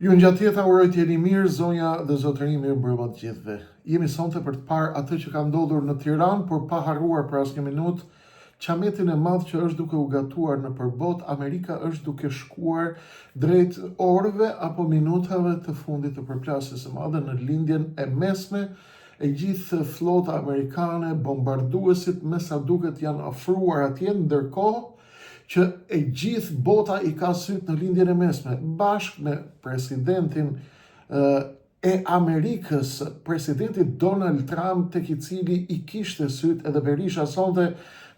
Ju ngjatjeta uroj t'jeni mirë, zonja dhe zotërinj, mirë mbrëma të gjithëve. Jemi sonte për të parë atë që ka ndodhur në Tiranë, por pa harruar për asnjë minutë qametin e madh që është duke u gatuar në përbot. Amerika është duke shkuar drejt orëve apo minutave të fundit të përplasjes së madhe në lindjen e mesme. E gjithë flota amerikane, bombarduesit, me sa duket janë ofruar atje, ndërkohë që e gjithë bota i ka syt në lindjen e mesme, bashkë me presidentin e Amerikës, presidenti Donald Trump, tek i cili i kishte syt edhe Berisha sonte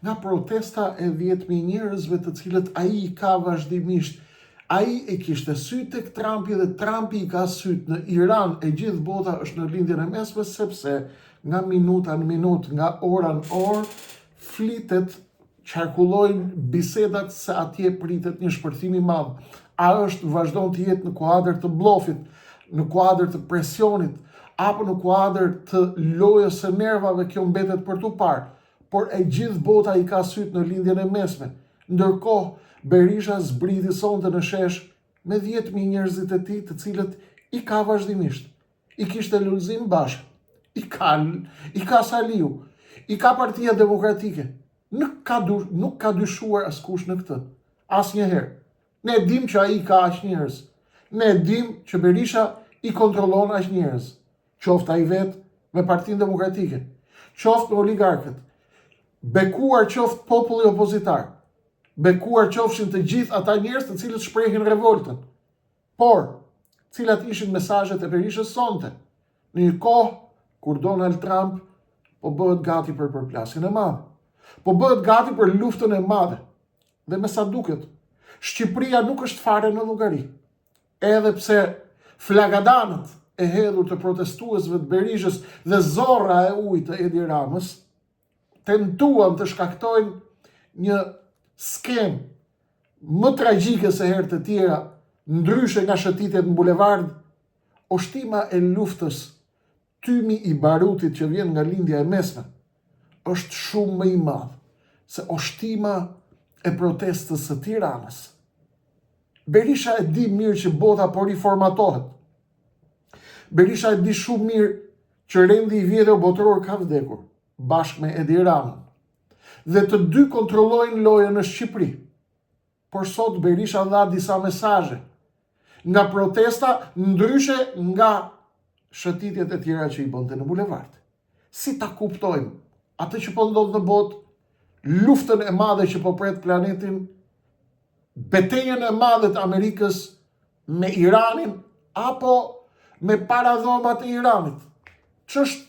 nga protesta e 10.000 njerëzve të cilët ai i ka vazhdimisht. Ai e kishte syt tek Trumpi dhe Trumpi i ka syt në Iran. E gjithë bota është në lindjen e mesme sepse nga minuta në minutë, nga ora në orë, flitet, qarkullojnë bisedat se atje pritet një shpërthim i madh. A është vazhdon të jetë në kuadër të bllofit, në kuadër të presionit, apo në kuadër të lojës së nervave, kjo mbetet për tu parë. Por e gjithë bota i ka syt në lindjen e mesme. Ndërkohë, Berisha zbriti sonte në shesh me 10.000 njerëzit e tij, të cilët i ka vazhdimisht. I kishte Lulzim Bashkë, i ka Saliu, i ka Partia Demokratike. Nuk ka dyshuar askush në këtë, asnjëherë. Ne dim që ai ka aq njerëz. Ne dim që Berisha i kontrollon aq njerëz. Qoftë ai vetë me Partinë Demokratike, qoftë me oligarkët, bekuar qoftë populli opozitar, bekuar qofshin të gjithë ata njerëz të cilët shprehin revoltën. Por, cilat ishin mesazhet e Berishës sonte, në një kohë kur Donald Trump po bëhet gati për përplasjen e madhe. Po bëhet gati për luftën e madhe. Dhe me sa duket, Shqipëria nuk është fare në llogari. Edhe pse flagadanët e hedhur të protestuesve të Berishës dhe zorra e ujit të Edi Ramës tentuan të shkaktojnë një skem më tragjike se herë të tjera, ndryshe nga shëtitjet në bulevard, ushtima e luftës, tymi i barutit që vjen nga lindja e mesme, është shumë më i madh se ushtima e protestës së Tiranës. Berisha e di mirë që bota po riformatohet. Berisha e di shumë mirë që rendi i vjetër botëror ka vdekur, bashkë me Edi Ramën. Dhe të dy kontrollojnë lojën në Shqipëri. Por sot Berisha dha disa mesazhe nga protesta, ndryshe nga shëtitjet e tjera që i bënte në bulevard. Si ta kuptojmë atë që po ndodh në botë, luftën e madhe që po pret planetin, betejën e madhe të Amerikës me Iranin apo me paradhomat e Iranit? Ç'është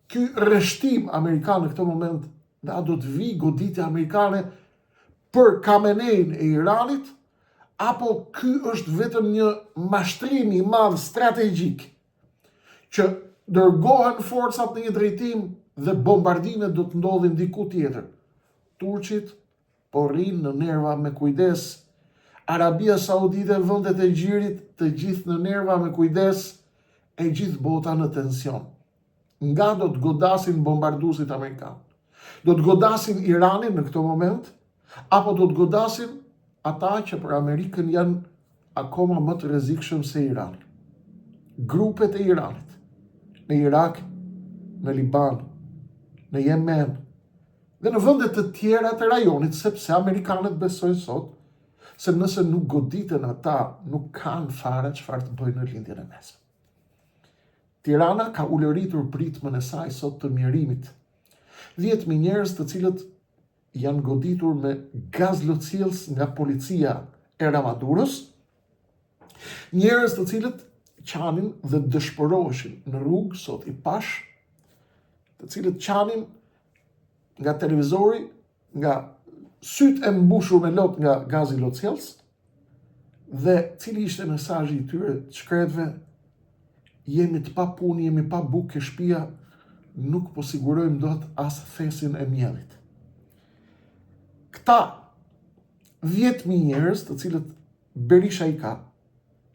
ky rreshtim amerikan në këtë moment? Dhe a do të vi goditja amerikane për Khamenein e Iranit, apo ky është vetëm një mashtrim i madh strategjik që dërgohen forcat në një drejtim dhe bombardimet do të ndodhin diku tjetër? Turqit po rrinë në nerva me kujdes, Arabia Saudite, vendet e gjirit, të gjithë në nerva me kujdes, e gjithë bota në tension. Nga do të godasin bombarduesit amerikan? Do të godasin Iranin në këtë moment, apo do të godasin ata që për Amerikën janë akoma më të rrezikshëm se Irani? Grupet e Iranit, në Irak, në Liban, në Yemen, dhe në vendet të tjera të rajonit, sepse amerikanët besojnë sot se nëse nuk goditen ata, nuk kanë fare çfarë të bëjnë në lindjen e mesme. Tirana ka ulëritur pritmën e saj sot të mjerimit. 10.000 njerëz të cilët janë goditur me gaz lotësielës nga policia e Ramadurës, njerëz të cilët qanin dhe dëshpëroheshin në rrugë, sot i pash, të cilët qanin nga televizori, nga syt e mbushur me lot nga gazi lotësielës, dhe cili ishte mesazhi i tyre të shkretëve: jemi të pa punë, jemi pa bukë, shtëpia, nuk po sigurojmë dot as thesin e miellit. Këta 10.000 njerëz të cilët Berisha i ka,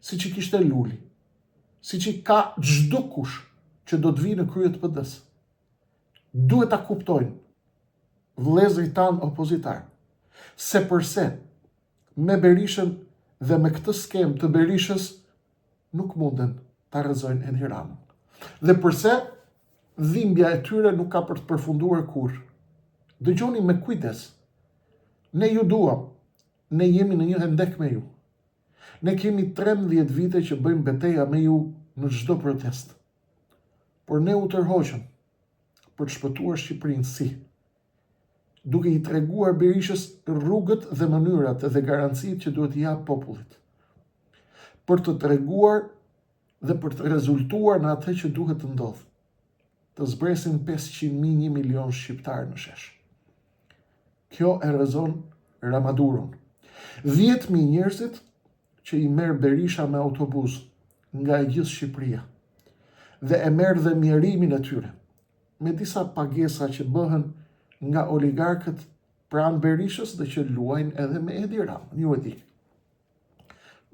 siç i kishte Luli, siç i ka çdo kush që do të vinë në krye të PD-s, duhet ta kuptojnë vëllezërit tanë opozitar, se përse me Berishën dhe me këtë skem të Berishës nuk munden ta rrezojnë e Tiranën. Dhe përse dhimbja e tyre nuk ka për të përfunduar kurrë. Dëgjoni me kujdes. Ne ju duam. Ne jemi në një hendek me ju. Ne kemi 13 vite që bëjmë betejë me ju në çdo protest. Por ne u tërhoqëm për të shpëtuar Shqipërinë si? Duke i treguar Berishës rrugët dhe mënyrat dhe garancitë që duhet i jap popullit. Për të treguar dhe për të rezultuar në atë që duhet të ndodhë. Të zbresin 500.000, 1 milion shqiptarë në shesh. Kjo e rrezon Ramaduron. 10.000 njerëzit që i merr Berisha me autobus nga e gjithë Shqipëria dhe e merr dhe mjerimin e tyre, me disa pagesa që bëhen nga oligarkët pranë Berishës dhe që luajnë edhe me Edi Ramën, ju e di.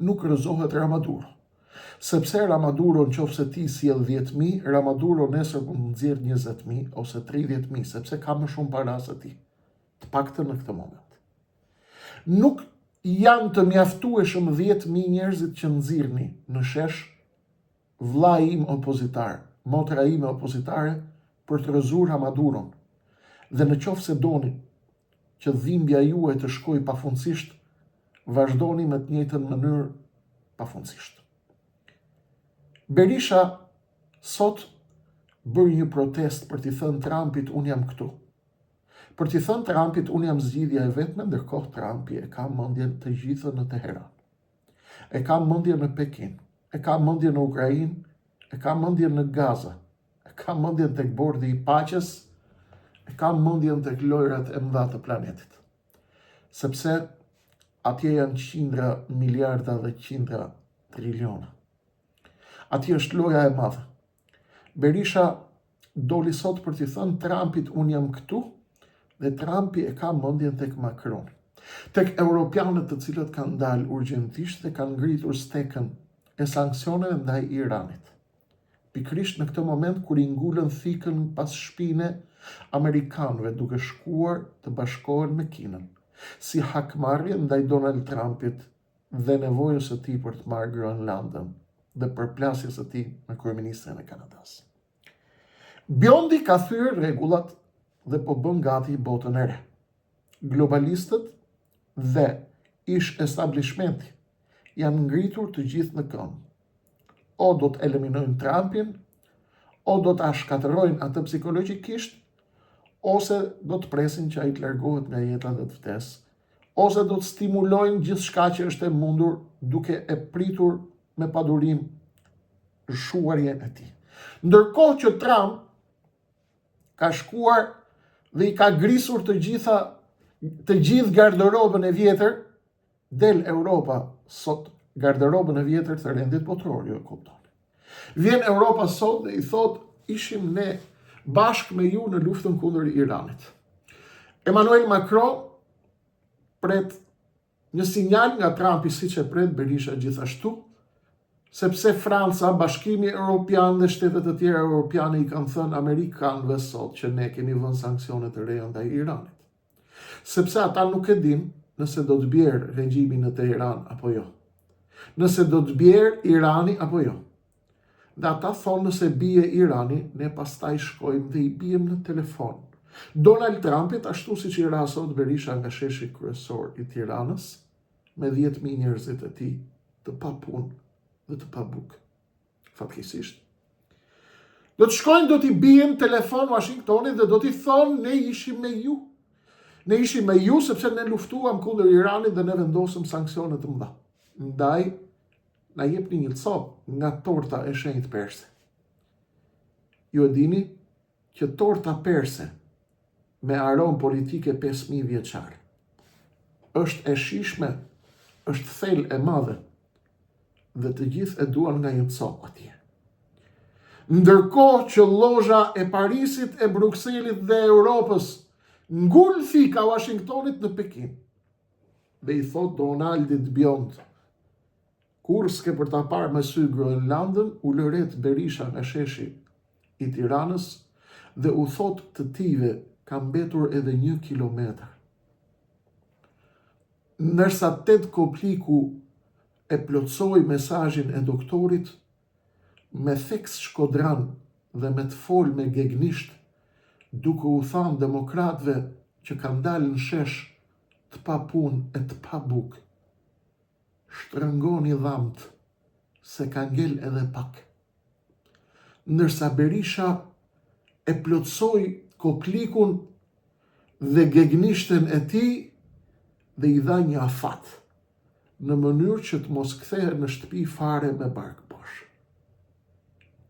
Nuk rrëzohet Ramaduro. Sepse Ramaduro nëse ti sjell 10.000, Ramaduro nesër mund të nxjerrë 20.000 ose 30.000, sepse ka më shumë para se ti, të paktën në këtë moment. Nuk janë të mjaftueshëm 10.000 njerëzit që nxirrni në shesh vllai im opozitar, motra ime opozitare, për të rrëzuar Ramaduron. Dhe në qoftë se doni që dhimbja juaj të shkojë pafundësisht, vazhdoni me të njëjtën mënyrë pafundësisht. Berisha sot bëri një protest për t'i thënë Trumpit unë jam këtu. Për t'i thënë Trumpit unë jam zgjidhja e vetme, ndërkohë Trumpi e ka mendjen të gjithë në Teheran. E ka mendjen në Pekin, e ka mendjen në Ukrainë, e ka mendjen në Gaza, e ka mendjen tek bordi i paqes, e ka mendjen tek lojrat e mëdha të planetit. Sepse atje janë qindra miliarda dhe qindra triliona. Atje është loja e madhe. Berisha doli sot për t'i thënë Trumpit unë jam këtu, dhe Trumpi e ka mendjen tek Macron. Tek europianët të cilët kanë dalë urgjentisht dhe kanë ngritur stekën e sanksioneve ndaj Iranit. Pikrisht në këtë moment kur i ngulën thikën pas shpine amerikanëve duke shkuar të bashkohen me Kinën, si hakmarrje ndaj Donald Trumpit dhe nevojës së tij për të marrë Groenlandën dhe përplasjes së tij me kryeministrin e Kanadas. Bjondi ka thyer rregullat dhe po bën gati botën e re. Globalistët dhe ish establishmenti janë ngritur të gjithë në këmbë. O do të eliminojnë Trumpin, o do të shkatërrojnë atë psikologjikisht, ose do të presin që ai të largohet nga jeta dhe të vdesë, ose do të stimulojnë gjithçka që është e mundur duke e pritur me padurim shuarjen e tij. Ndërkohë që Trump ka shkuar dhe i ka grisur të gjithë garderobën e vjetër, del Europa sot garderobën e vjetër të rendit botror, ju e kuptoni. Vjen Europa sot dhe i thot, ishim ne bashkë me ju në luftën kundër Iranit. Emmanuel Macron pret një sinjal nga Trumpi, siç e pret Berisha gjithashtu, sepse Franca, Bashkimi Evropian dhe shtetet e tjera europiane i kanë thënë amerikanëve sot që ne kemi vënë sanksione të reja ndaj Iranit. Sepse ata nuk e din nëse do të bjerë regjimi në Teheran apo jo. Nëse do të bjerë Irani apo jo. Dhe ata thonë nëse bie Irani, ne pastaj shkojmë dhe i bijem në telefon. Donald Trumpit, ashtu siç i ra sot Berisha nga sheshi kryesor i Tiranës, me 10.000 njerëzit e tij të papunë dhe të pabuk. Fatkeqësisht. Do të shkojnë, do t'i bijem telefon Washingtonit dhe do t'i thonë ne ishim me ju. Ne ishim me ju sepse ne luftuam kundër Iranit dhe ne vendosëm sanksione të mëdha. Ndaj, na jepni një cop nga torta e shenjtë perse. Ju e dini që torta perse me aromë politike 5.000 vjeçare është e shishme, është thellë e madhe dhe të gjithë e duan nga një cop atje. Ndërkohë që lozha e Parisit, e Brukselit dhe Europës ngul thika Washingtonit në Pekin dhe i thot Donaldit bjond, kur s'ke për ta parë me sy Groenlandën, u lëret Berisha nga sheshi i Tiranës dhe u thot të tive ka mbetur edhe 1 kilometër. Ndërsa Ted Kopliku e plotsoj mesazhin e doktorit me theks shkodran dhe me të fol me gegnisht, duke u thanë demokratëve që kanë dalë në shesh të pa punë e të pa bukë: shtrëngoni dhamt, se ka ngel edhe pak. Ndërsa Berisha e plotsoi koklikun dhe gegnishten e tij dhe i dha një afat, në mënyrë që të mos kthehet në shtëpi fare me bark bosh.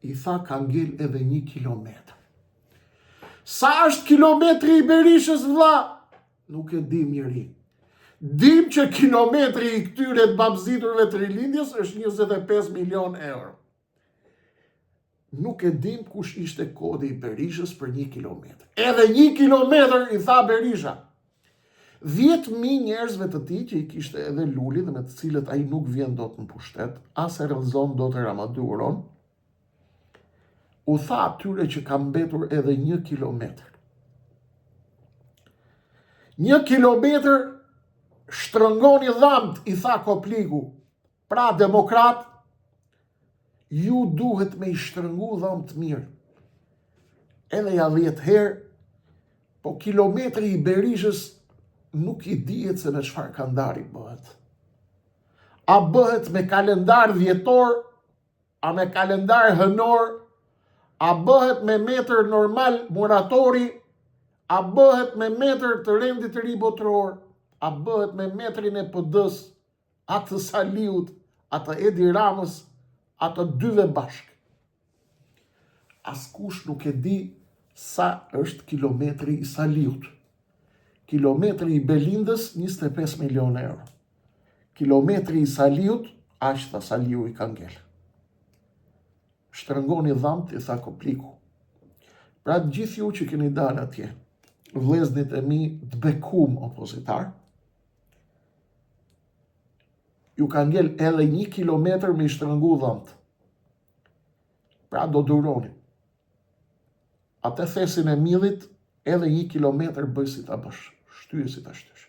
I tha ka ngel edhe 1 kilometër. Sa është kilometri i Berishës, vlla? Nuk e dim njëri. Dim që kilometri i këtyre të babziturve të rilindjes është 25 milion euro. Nuk e dim kush ishte kodi i Berishës për 1 kilometër. Edhe 1 kilometër, i tha Berisha. 10.000 njerëzve të tij që i kishte edhe Luli dhe me të cilët ai nuk vjen dot në pushtet, as e rrëzon dot Ramaduron, u tha atyre që ka mbetur edhe 1 kilometër. 1 kilometër shtrëngoni dhamt, i tha Kopliku. Pra demokrat, ju duhet me i shtrëngu dhamt mirë. Edhe ja 10 herë, po kilometri i Berishës nuk i dihet se në çfarë kandari bëhet. A bëhet me kalendar vjetor, a me kalendar hënor, a bëhet me metër normal moratori, a bëhet me metër të rendit të ri botror, a bëhet me metrin e PD-s, atë Saliut, atë Edi Ramës, atë dyve bashk. Askush nuk e di sa është kilometri i Saliut. Kilometri i Belindës 25 milion euro. Kilometri i Saliut, aq tha Saliu i ka ngel. Shtrëngoni dhamt, i tha Kopliku. Pra të gjithë ju që keni dalë atje, vëllezërit e mi të bekum opozitar, ju ka ngel edhe 1 kilometër me i shtrëngu dhamt. Pra do duroni. Atë thesin e millit, edhe 1 kilometër bëj si ta bësh. Shtyje si ta shtysh.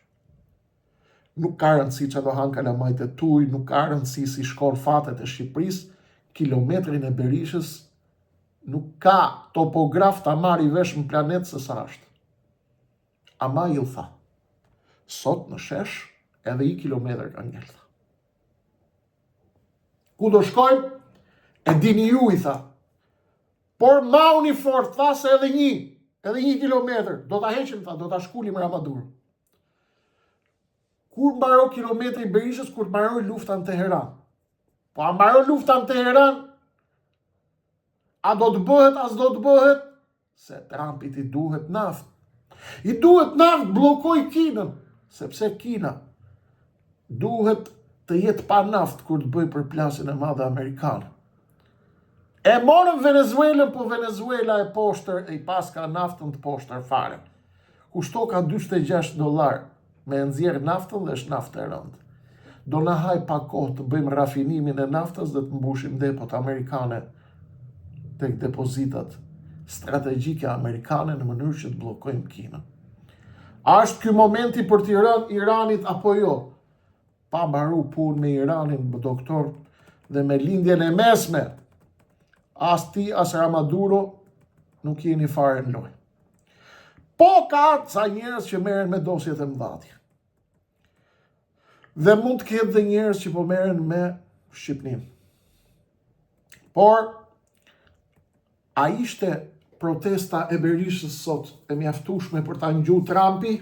Nuk ka rëndësi që do hanë kalamajt e tuj, nuk ka rëndësi si shkon fatet e Shqipërisë, kilometrin e Berishës nuk ka topograf ta marri vesh në planet se sa është. Ama ju tha, sot në shesh edhe 1 kilometër ka ngel. Ku do shkojmë? E dini ju, i tha. Por ma uni fort, tha se edhe 1 kilometër, do ta heqim, tha, do ta shkulim Ramadur. Kur mbaro kilometri i Berishës, kur mbaroi lufta në Teheran. Po a mbaro lufta në Teheran, a do të bëhet, as do të bëhet? Se Trumpit i duhet naft. I duhet naft, bllokoj Kinën, sepse Kina duhet të jetë pa naft kur të bëj përplasjen e madhe amerikane. E morën Venezuelën, po Venezuela e poshtër, e i pas ka naftën të poshtër fare. Kushto ka $46 me nxjerr naftën dhe është naftë e rëndë. Do na haj pa kohë të bëjmë rafinimin e naftës dhe të mbushim depot amerikane tek depozitat strategjike amerikane në mënyrë që të bllokojmë Kinën. A është ky momenti për t'i rënë Iranit apo jo? Pa mbaru punë me Iranin, doktor, dhe me lindjen e mesme, as ti, as Ramaduro, nuk jeni fare në lojë. Po ka ca njerëz që merren me dosjet e mëdha. Dhe mund të ketë dhe njerëz që po merren me Shqipërinë. Por, a ishte protesta e Berishës sot e mjaftueshme për ta ngjuar Trumpi?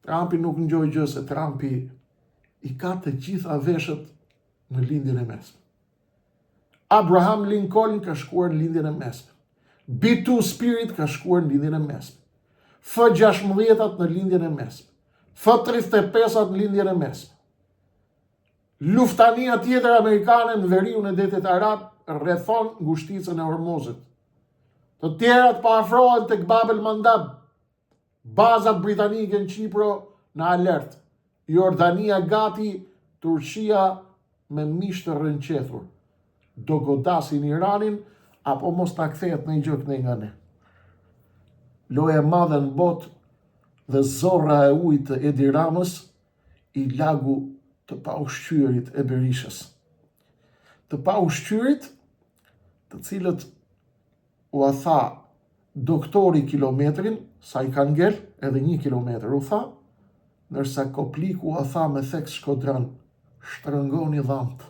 Trumpi nuk ngjoi gjë, se Trumpi i ka të gjitha veshët në lindjen e mesme. Abraham Lincoln ka shkuar në lindjen e mesme. B2 Spirit ka shkuar në lindjen e mesme. F16 në lindjen e mesme. F35 në lindjen e mesme. Luftania tjetër amerikane në veriun e detit Arab rrethon ngushticën e Hormuzit. Të tjerat pa afrohen tek Bab el Mandab. Bazat britanike në Qipro në alert. Jordania gati, Turqia me mish të rrënqethur. Do godasin Iranin, apo mos ta kthehet në gjë këtej nga ne. Loja e madhe në botë dhe zorra e ujit të Edi Ramës i lagu të pa ushqyrit e Berishës. Të pa ushqyrit, të cilët u a tha doktori kilometrin, sa i kanë ngel, edhe 1 kilometër u tha, nërsa Kopliku u a tha me theks Shkodran, shtrëngoni dhamt.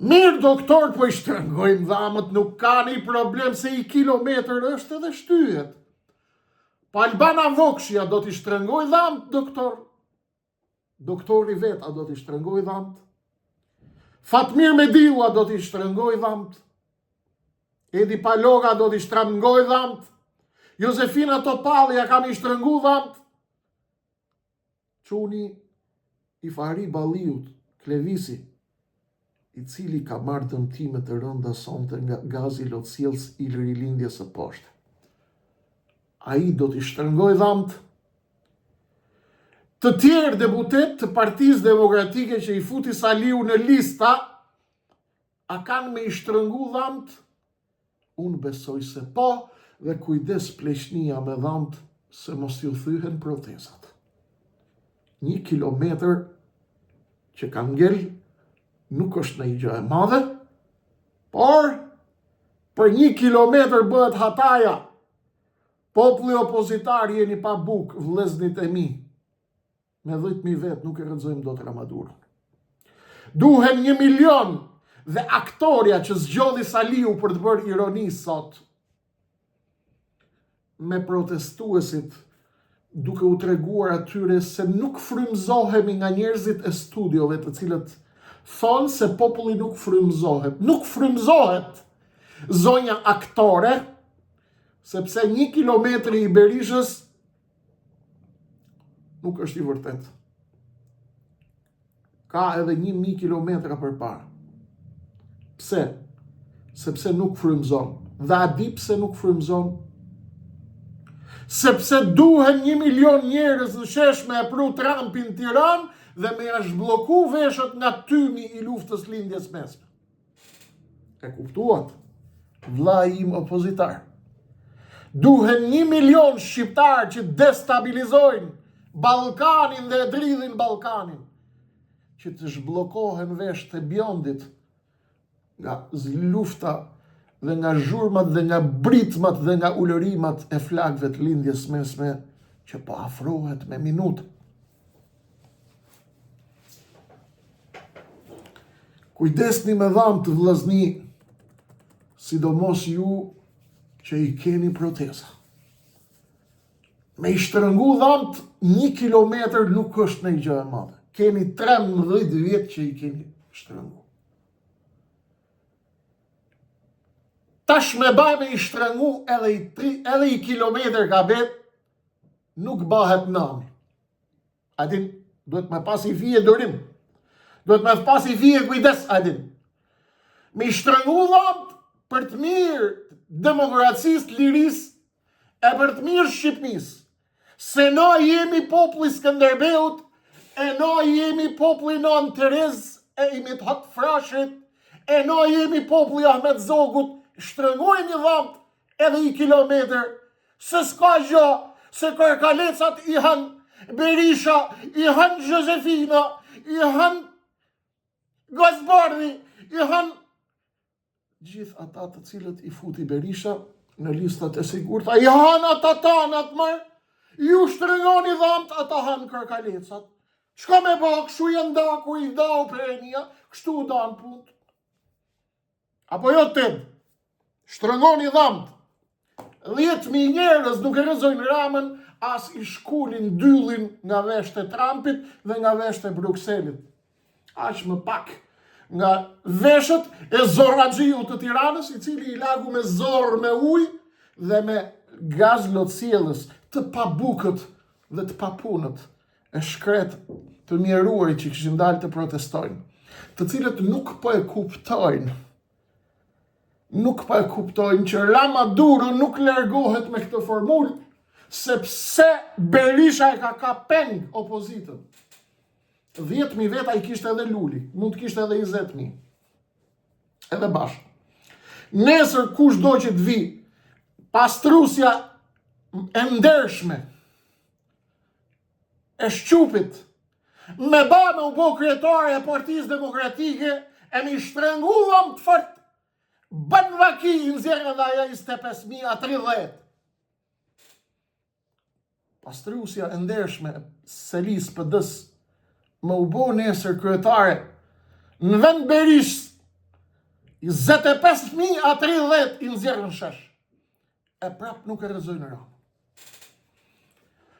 Mirë doktor, po i shtrëngojmë dhamët, nuk ka një problem se 1 kilometër është edhe shtyhet. Pa Albana Vokshia do t'i shtrëngoj dhamt, doktor. Doktori vet, a do t'i shtrëngoj dhamt? Fatmir Mediu, a do t'i shtrëngoj dhamt? Edi Paloga do t'i shtrëngoj dhamt? Josefina Topalli, a kam i shtrëngu dhamt? Quni i Fahri Balliut, Klevisi, i cili ka marrë dëmtime të rënda sonte nga gazi lotësjellës i rilindjes së poshtë. Ai do t'i shtrëngoj dhamt? Të tjerë deputet të Partisë Demokratike që i futi Saliu në lista, a kanë me i shtrëngu dhamt? Unë besoj se po, dhe kujdes pleqnia me dhamt se mos ju thyhen protezat. 1 kilometër që ka ngel nuk është në i gjë e madhe, por për 1 kilometër bëhet hataja. Populli opozitar jeni pa buk, vëllezërit e mi. Me 10.000 vetë nuk e rëndzojmë do të Ramadurën. Duhen 1 milion dhe aktoria që zgjodhi Saliu për të bërë ironi sot me protestuesit duke u treguar atyre se nuk frymëzohemi nga njerëzit e studiove të cilët thonë se populli nuk frymëzohet. Nuk frymëzohet zonja aktore, sepse 1 kilometri i Berishës nuk është i vërtet. Ka edhe 1.000 kilometra përpara. Pse? Sepse nuk frymëzon. Dhe a di pse nuk frymëzon? Sepse duhen 1 milion njerëz në shesh me e pru Trumpin në Tiranë dhe me ja zhbloku veshët nga tymi i luftës lindjes mesme. E kuptuat? Vlla im opozitar. Duhen 1 milion shqiptarë që destabilizojnë Ballkanin dhe e dridhin Ballkanin, që të zhblokohen veshët e Bjondit nga lufta dhe nga zhurmat dhe nga britmat dhe nga ulërimat e flagëve të lindjes mesme që po afrohet me minutë. Kujdesni me dhamë të vëllëzni, sidomos ju që i keni proteza. Me i shtrëngu dhamt 1 kilometër nuk është në i gjë e madhe. Keni 13 vjetë që i keni shtrëngu. Tash me baj me i shtrëngu edhe i kilometër ka bet, nuk bëhet nami. Adin, duhet me pas i fije dërim. Duhet me pas i fije kujdes, adin. Me i shtrëngu dhamt për të mirë demokracisë, lirisë, e për të mirë Shqipnisë. Se na jemi populli Skënderbeut, e na jemi populli Nan Terez e i Mithat Frashit, e na jemi populli Ahmet Zogut, shtrëngojnë dhamt edhe 1 kilometër, se s'ka gjë, se Kërkalecat i hën Berisha, i hën Josefina, i hën Gazbardhi, i hën gjithë ata të cilët i futi Berisha në listat e sigurta, i hën ata tanat mërë, ju shtrëngoni dhamt, ata hën Kërkalecat. Shka me bak, shu jenë da, ku i da u prenia, kështu u da në punt. Apo jo të tëmë, shtrëngoni dhamt. 10.000 njerëz nuk e rëzojnë Ramën, as i shkullin dyllin nga veshte Trumpit dhe nga veshte Brukselit. Aq më pak nga veshët e Zorraxhiu të Tiranës, i cili i lagu me zorë me ujë dhe me gaz lotësjellës, të pabukët dhe të papunët e shkret të mjeruari që kishin dalë të protestojnë, të cilët nuk po e kuptojnë që Ramaduro nuk largohet me këtë formulë, sepse Berisha e ka peng opozitën. 10.000 veta i kishte edhe Luli, mund të kishte edhe 20.000. Edhe bashkë. Nesër kush do që të vi, pastrusja e ndershme, e Shqupit, me u bo kryetare e Partisë Demokratike, e mi shtrëngullëm të fort, bën vaki i nxjerrën dhe aja 25.030. Pastrusja e ndershme Selis PD-s me u bo nesër kryetare në vend Berishës, 25.030 i nxjerrën shesh. E prap nuk e rrezojnë Rama.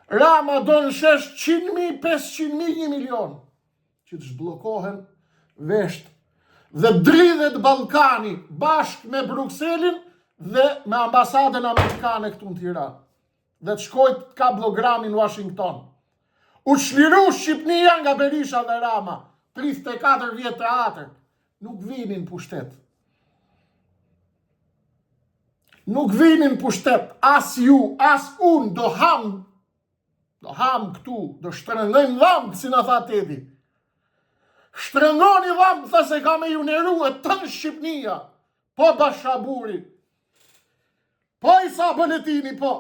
Rama do në shesh 100.000, 500.000, 1 milion, që të zhbllokohen vesht dhe dridhet Ballkani bashkë me Brukselin dhe me ambasadën amerikane këtu në Tiranë. Dhe të shkojt kablogramin në Washington. U çliru Shqipnia nga Berisha dhe Rama, 34 vjetë teatër, nuk vinin pushtet. Nuk vinin pushtet, as ju, as unë, do ham këtu, do shtrëngojmë dhamë, si në tha Tedi. Shtrëngoni dhamë, tha se ka me ju neru e tënë Shqipnia, po Bashaburi, po Isa Boletini, po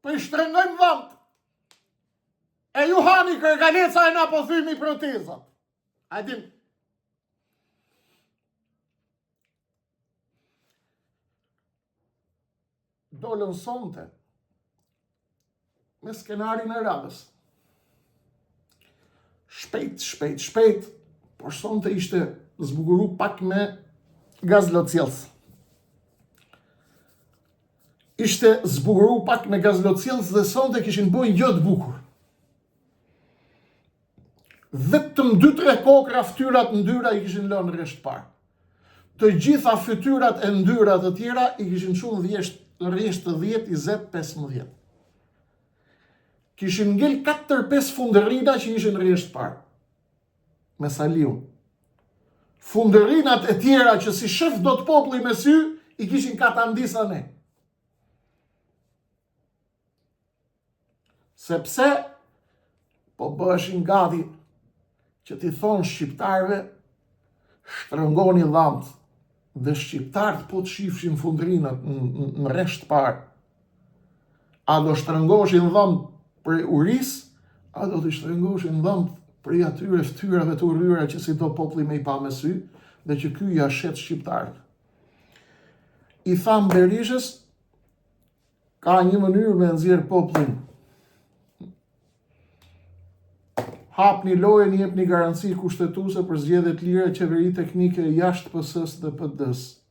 i shtrëngojmë dhamë. E ju hani kërganeca e na po thymi protezat. A dim. Dolën sonte me skenarin e radhës. Shpejt, por sonte ishte zbukuru pak me gazlocjellës. Ishte zbukuru pak me gazlocjellës dhe sonte kishin bojnë gjë të bukur. Vetëm 2-3 kokra fytyrat ndyra i kishin lënë rresht parë. Të gjitha fytyrat e ndyra të tjera i kishin shumë rresht 10, 20, 15. Kishin ngel 4-5 fundërina që ishin rresht parë. Me Saliun. Fundërinat e tjera që si shef do të populli me sy, i kishin katandisa ne. Sepse po bëshin gati që t'i thonë shqiptarve, shtrëngoni dhamt, dhe shqiptarët po të shifshin fundrinat në rresht parë. A do shtrëngoshin dhamt për uris, a do të shtrëngoshin dhamt për atyre ftyrave të urryra që si do populli me i pa me sy, dhe që ky ja shet shqiptarët. I tham Berishës, ka një mënyrë me nxjerr popullin. Hapni lojën, jepni garanci kushtetuese për zgjedhje të lira, qeveri teknike jashtë PS-s dhe PD-s.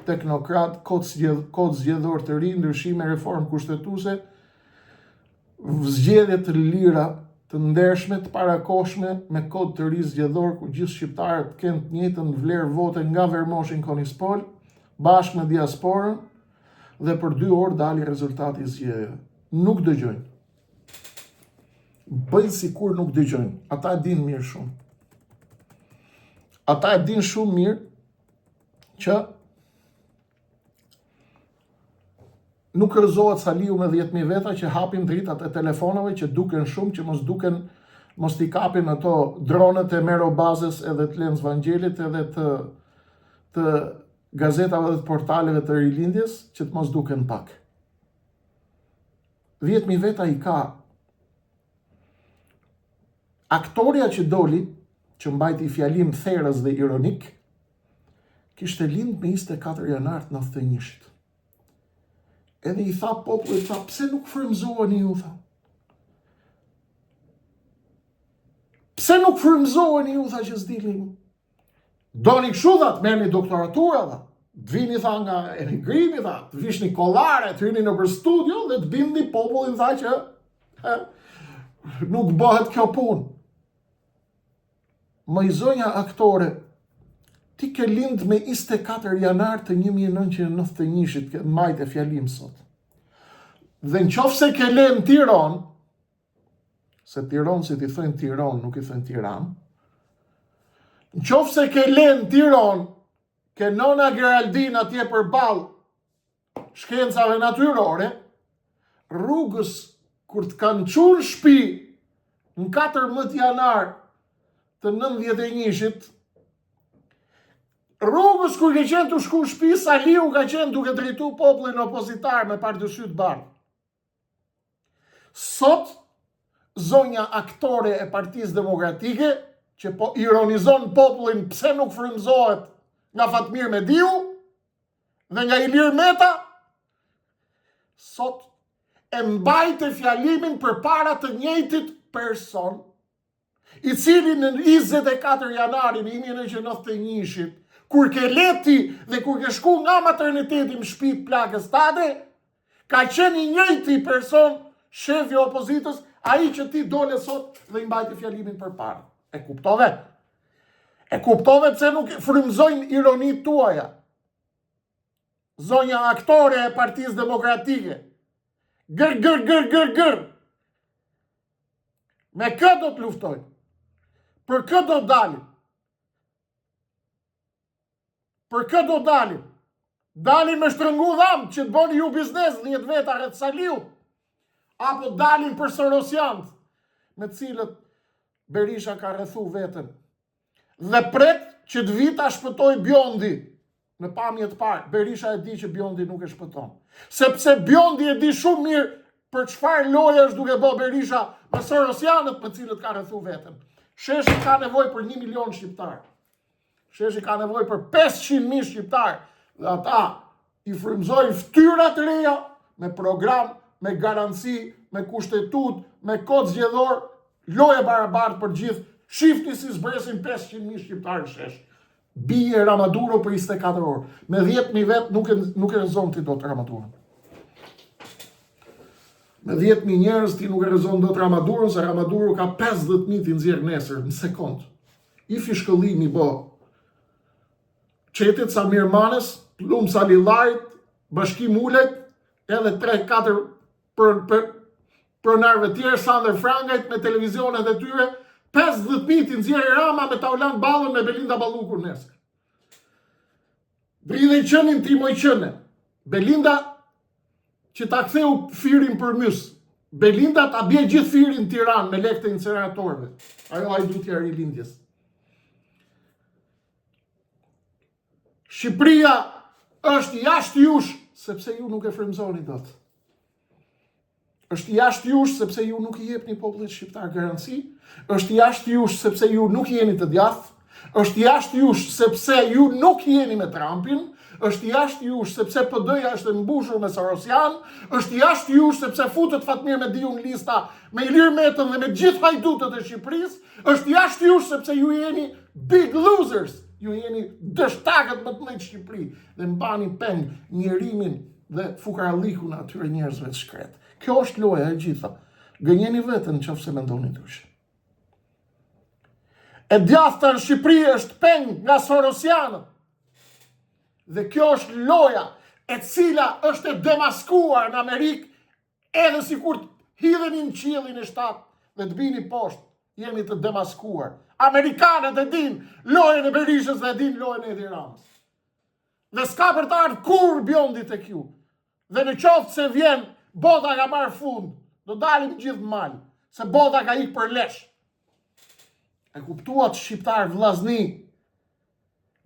Teknokrat, kod zgjedhor të ri, ndryshime, reformë kushtetuese, zgjedhje të lira, të ndershme, të parakoshme, me kod të ri zgjedhor, ku gjithë shqiptarët kenë të njëjtën vlerë vote nga Vermoshin Konispol, bashkë me diasporën, dhe për 2 orë dali rezultati i zgjedhjeve. Nuk dëgjojnë. Bëjnë si kur nuk dëgjojnë. Ata e din mirë shumë. Ata e din shumë mirë që nuk rëzohet Saliu me 10.000 veta që hapin dritat e telefonave që duken shumë, që mos t'i kapin ato dronet e Merobazës edhe të Lens Vangelit edhe të gazetave dhe të portaleve të rilindjes që të mos duken pak. 10.000 veta i ka. Aktoria që doli, që mbajti fjalim therrës dhe ironik, kishte lind me 24 janar 91-shit. Edhe i tha popullit, tha, pse nuk frymëzoheni ju, tha. Pse nuk frymëzoheni ju, tha, që s'dilni. Doni kështu, tha, të merrni doktoratura, tha. Të vini, tha, nga emigrimi, tha, të vishni kollare, të hyni nëpër studio dhe të bindni popullin, tha, që nuk bëhet kjo punë. Më i zonja aktore, ti ke lind me 24 janar të 1991-shit, ke mbajt e fjalim sot. Dhe në qofë se ke le në Tiranë, se Tiranë si ti thënë Tiranë, nuk i thënë Tiranë, në qofë se ke le në Tiranë, ke nona Geraldine atje për balë shkencave natyrore, rrugës kur të kanë qurë shpi në 14 janar të 91-shit, rrugës kur ke qenë të shku shpi, Saliu ka qenë duke drejtu popullin opozitar me pardyshit bardhë. Sot, zonja aktore e Partisë Demokratike, që po ironizon popullin pse nuk frymëzohet nga Fatmir Mediu dhe nga Ilir Meta, sot e mbajte fjalimin përpara të njëjtit person, i cili në 24 janarin 1991, kur ke leti dhe kur ke shku nga materniteti më shpit plakës tate, ka qenë i njëjti person, shefi opozitës, ai që ti dole sot dhe i mbajti fjalimin përpara. E kuptove? E kuptove pse nuk frymëzojnë ironit tuaja? Zonja aktore e Partisë Demokratike. Gër. Me këtë do të luftojnë. Për këtë do dalim. Për këtë do dalim. Dalim me shtrëngu dhamë që të boni ju biznes 10 veta rreth Saliut. Apo dalim për Sorosianët, me cilët Berisha ka rrethu vetën. Dhe pret që të vita shpëtoj Bjondi. Në pamje të parë, Berisha e di që Bjondi nuk e shpëton. Sepse Bjondi e di shumë mirë për çfarë loje është duke bë Berisha me Sorosianët me cilët ka rrethu vetën. Sheshi ka nevojë për 1 milion shqiptar. Sheshi ka nevojë për 500.000 shqiptar. Dhe ata i frymëzojnë fytyra të reja me program, me garanci, me kushtetut, me kod zgjedhor, loje barabartë për gjithë. Shifni si zbresin 500.000 shqiptarë shesh. Bije Ramaduro për 24 orë. Me 10.000 vetë nuk e rezon ti do të Ramaduro. Me 10.000 njerëz ti nuk e rezon do të Ramaduro, se Ramaduro ka 50.000 ti nxjerr nesër, në sekond. I fishkëllimi bo. Qetit Samir Manes, Plum Salillarit, Bashkim Ulejt, edhe 3-4 pronarëve tjerë, Sander Frangajt me televizionet e tyre, 50.000 ti nxjerrë Rama me Taulan Ballën me Belinda Ballukur nesër. Dridhe i qënin ti moj qëne. Belinda që ta ktheu firin për mys. Belinda ta bje gjithë firin Tiranë me lekë të incineratorëve. Ajo hajdutja e rilindjes. Shqipëria është jashtë jush, sepse ju nuk e frymëzoni dot. Është jashtë jush sepse ju nuk i jepni popullit shqiptar garanci, është jashtë jush sepse ju nuk jeni të djathtë, është jashtë jush sepse ju nuk jeni me Trumpin, është jashtë jush sepse PD-ja është mbushur me Sorosian, është jashtë jush sepse futet Fatmir Mediu në lista me Ilir Metën dhe me gjithë hajdutët e Shqipërisë, është jashtë jush sepse ju jeni big losers, ju jeni dështakët më të mëdhenj Shqipëri dhe mbani peng njerimin dhe fukarallikun atyre njerëzve të shkret. Kjo është loja e gjitha. Gënjeni vetën nëse mendoni ndryshe. E djathta në Shqipëri është peng nga Sorosianët. Dhe kjo është loja e cila është e demaskuar në Amerikë, edhe sikur hidheni në qiellin e shtatë dhe të bini poshtë, jeni të demaskuar. Amerikanët e din lojën e Berishës dhe e din lojën e Edi Ramës. Dhe s'ka për të ardhur kur Bjondi tek ju. Dhe në qoftë se vjen bota ka marrë fund, do dalim gjithë mal, se bota ka ikë për lesh. E kuptuat shqiptar vllazni,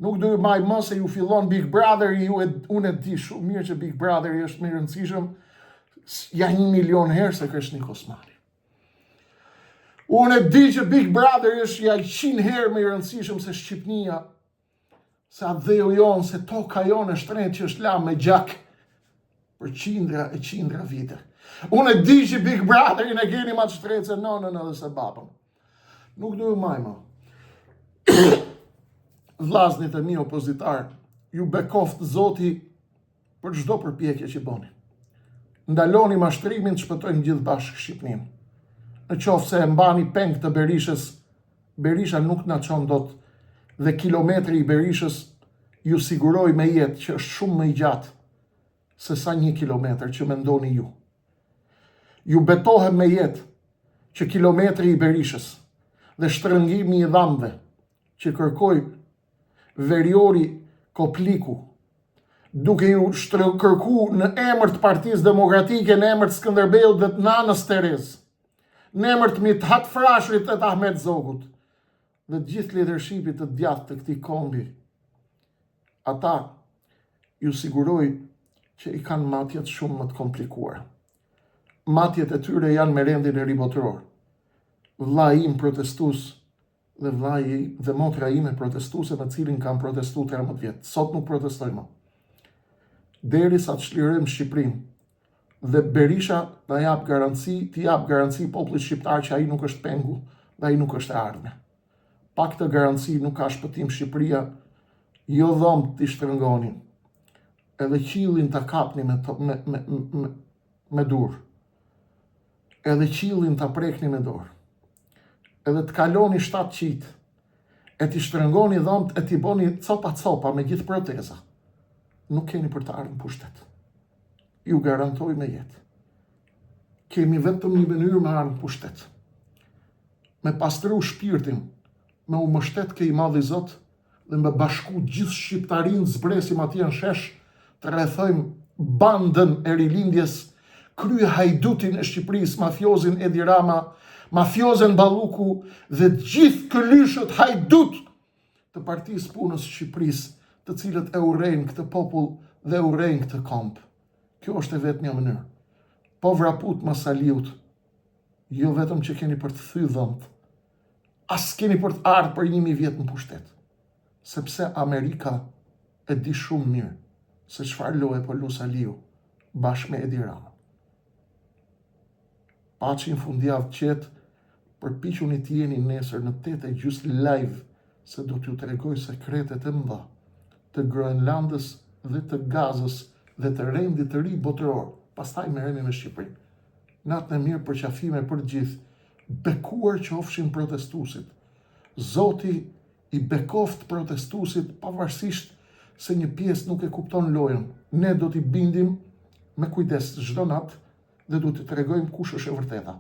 nuk do ju maj më se ju fillon Big Brother, unë e di shumë mirë që Big Brother është më i rëndësishëm, ja 1 milion herë se Krishnik Osmani. Unë e di që Big Brother është ja 100 herë më i rëndësishëm se Shqipnia, se atë dheu jonë, se toka jonë e shtrenjtë që është la me gjak për qindra e qindra vite. Unë e di që Big Brotherin e keni ma të shtrenjtë se nënën edhe se babën. Nuk do ju maj më. Vllaznit e mi opozitar, ju bekoft Zoti për çdo përpjekje që boni. Ndaloni mashtrimin të shpëtojnë gjithë bashkë Shqipërinë. Në qoftë se e mbani peng të Berishës, Berisha nuk na çon dot dhe kilometri i Berishës ju siguroj me jetë që është shumë më i gjatë se sa 1 kilometër që mendoni ju. Ju betohem me jetë që kilometri i Berishës dhe shtrëngimi i dhambëve që kërkoj Veriori Kopliku, duke ju kërku në emër të Partisë Demokratike, në emër të Skënderbeut dhe të nanës Terez, në emër të Mithat Frashërit dhe të Ahmet Zogut, dhe të gjithë leadershipit të djathtë të këtij kombi. Ata ju siguroj që i kanë matjet shumë më të komplikuara. Matjet e tyre janë me rendin e ribotëror. vllai im protestus dhe vllai dhe motra ime protestuse me cilin kam protestu 13 vjet. Sot nuk protestoj më. Derisa të çlirojmë Shqipërinë dhe Berisha t'i jap garanci popullit shqiptar që ai nuk është pengu dhe ai nuk është e ardhme. Pa këtë garanci nuk ka shpëtim Shqipëria, jo dhomë t'i shtrëngonin, edhe qillin t'a kapni me dur, edhe qillin t'a prekni me dorë, edhe t'kaloni 7 qitë, e t'i shtrëngoni dhomët e t'i boni copa me gjithë proteza. Nuk keni për të ardhur në pushtet. Ju garantoj me jetë. Kemi vetëm një mënyrë me ardhur në pushtet. Me pastru shpirtin, me u mështet ke i madhi Zot dhe me bashku gjithë shqiptarinë zbresim atje në shesh, të rrethojmë bandën e rilindjes, krye hajdutin e Shqipërisë, mafiozin Edi Rama, mafiozen Balluku dhe gjithë këlyshët hajdut të Partisë Punës Shqipërisë, të cilët e urrejnë këtë popull dhe e urrejnë këtë komp. Kjo është e vetmja mënyrë. Po vraput Masaliut, jo vetëm që keni për të thyrë dhëmt, as keni për të ardhur për 1000 vjet në pushtet, sepse Amerika e di shumë mirë se çfarë loje po lu Saliu bashkë me Edi Rama. Paçi në fundjavë qetë, përpiquni të jeni nesër në 8:30 live, se do t'ju tregoj sekretet e mëdha të Groenlandës dhe të Gazës dhe të rendit të ri botëror. Pastaj merremi me Shqipërinë. Natën e mirë, përqafime për gjithë. Bekuar qofshin protestuesit. Zoti i bekoft protestuesit pavarësisht se një pjesë nuk e kupton lojën. Ne do t'i bindim me kujdes çdo natë dhe do t'i tregojmë kush është e vërteta.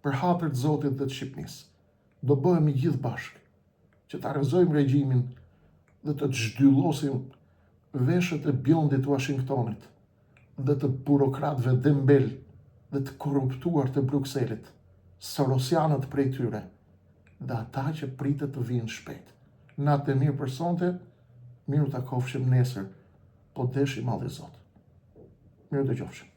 Për hapër të Zotit dhe të Shqipënisë, do bëhemi gjithë bashkë që ta rrezojmë regjimin dhe të zhdyllosim veshët e bjondit të Washingtonit dhe të burokratëve dembel dhe të korruptuar të Brukselit, sorosianët prej tyre dhe ata që pritet të vinë shpejt. Natë e mirë për sonte, miru ta kofshim nesër, po desh i madhi Zot. Miru të qofshim.